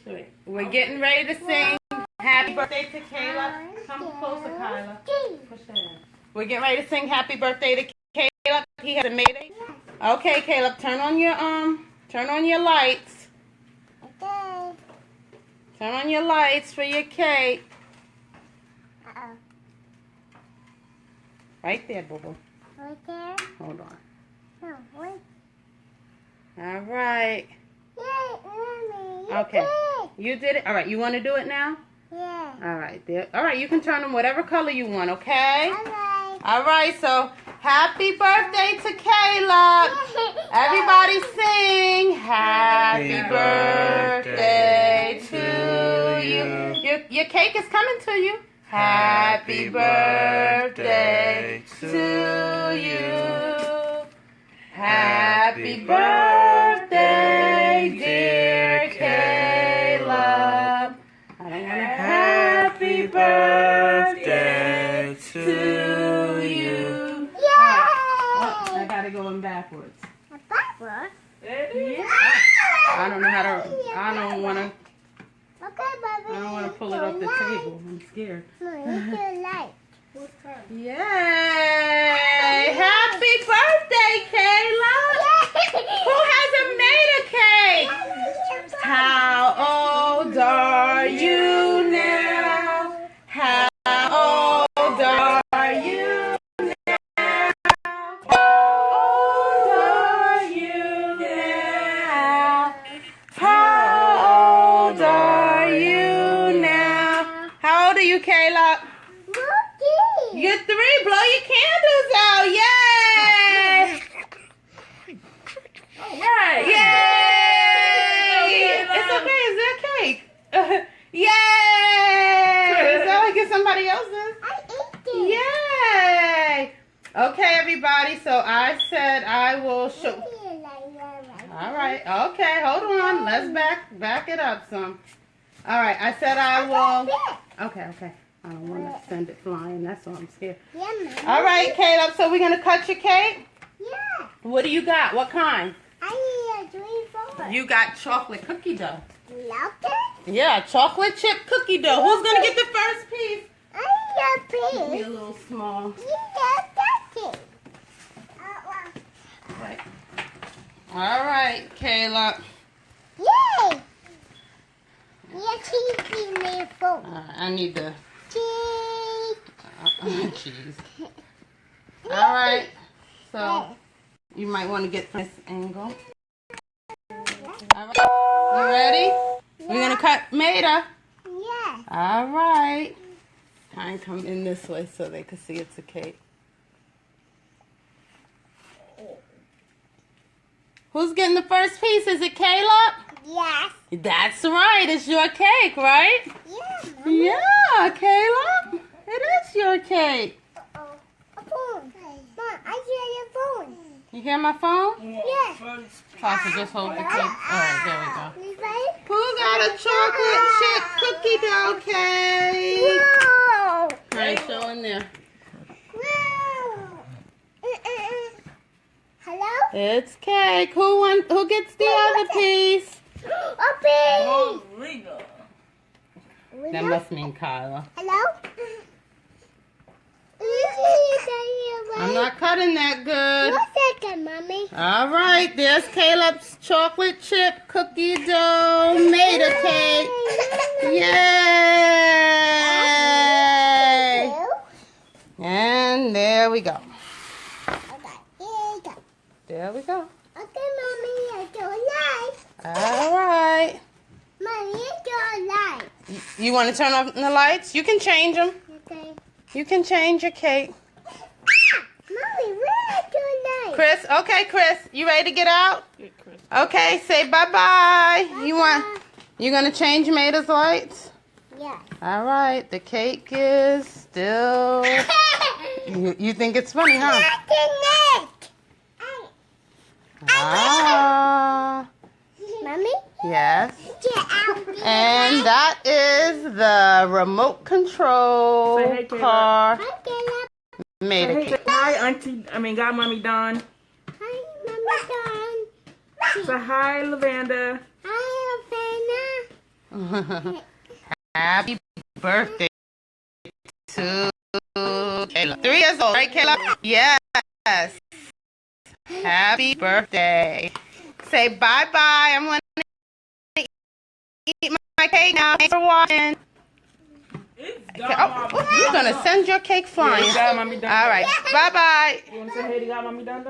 We're getting ready to sing Happy Birthday to Caleb. Come closer, Kyla. Push that in. We're getting ready to sing Happy Birthday to Caleb. He has a Mayday. Okay, Caleb, turn on your lights. Okay. Turn on your lights for your cake. Uh-oh. Right there, boo-boo. Right there? Hold on. No, wait. All right. Yay, Mommy. Okay. You did it? All right, you want to do it now? Yeah. All right. There. All right, you can turn them whatever color you want, okay? Alright. All right, so happy birthday to Caleb. Everybody sing happy birthday to you. Your cake is coming to you. Happy birthday to you. Happy birthday, dear Caleb. Happy birthday to you. I gotta go in backwards. Backwards? Yeah. I don't know how to. I don't want to. Okay, baby. I don't want to pull it off the table. I'm scared. Mommy, light. Yay! Happy birthday, Caleb! Who hasn't made a cake? How old are you now? How old are you now? How old are you now? How old are you now? How old are you, Caleb? You're 3. Blow your candles out. Yay! All right. Yay! It's okay. It's their cake. Yay! Is that like it's somebody else's? I ate it. Yay! Okay, everybody. So I said I will show. All right. Okay. Hold on. Let's back it up some. All right. I said I will. Okay. I don't want to send it flying. That's why I'm scared. Yeah, Mommy. All right, Caleb. So we're gonna cut your cake. Yeah. What do you got? What kind? I need a dream for You got chocolate cookie dough. Love it? Yeah, chocolate chip cookie dough. Who's gonna get the first piece? I need a Be piece. a little small. You got that thing. Right. All right, Caleb. Yay! Yeah, cheese is made for I need the cheese. cheese. All right. So you might want to get this angle. All right. You ready? We're gonna cut Maida. Yeah. All right. Try and come in this way so they can see it's a cake. Who's getting the first piece? Is it Caleb? Yes. That's right. It's your cake, right? Yeah, Mommy. Yeah, Caleb. It is your cake. Uh-oh. A phone. Mom, I hear your phone. You hear my phone? Yeah. Tasha, just hold the cake. All right, there we go. You ready? Who got a chocolate chip cookie dough cake? Whoa. All right, show in there. Whoa. Hello? It's cake. Who gets the other piece? A piece. Oh, legal. That must mean Kyla. Hello? I'm not cutting that good. 1 second, Mommy. All right, there's Caleb's chocolate chip cookie dough Maida cake. Yay! And there we go. Okay, here you go. There we go. Okay, Mommy, I do light. All right. Mommy, I do light. You want to turn off the lights? You can change them. Okay. You can change your cake. Mommy, where I do light? Chris, okay, Chris, you ready to get out? Okay, say bye-bye. You gonna change Maida's lights? Yeah. All right, the cake is still. You think it's funny, huh? Ah, Mommy? yes. Get out. And that is the remote control Say hey, Caleb. car Hi, Caleb. Maida Hey, cake. hi, Godmommy Dawn. Hi, Mama Dawn. Say hi, Lavanda. Hi, Alfana. Happy birthday to Kayla. 3 years old, right, Kayla? Yes. Happy birthday. Say bye-bye. I'm going to eat my cake now. Thanks for watching. Oh, you're going to send your cake flying. Godmommy done. All right. Bye-bye. You want to say hey to Godmommy done?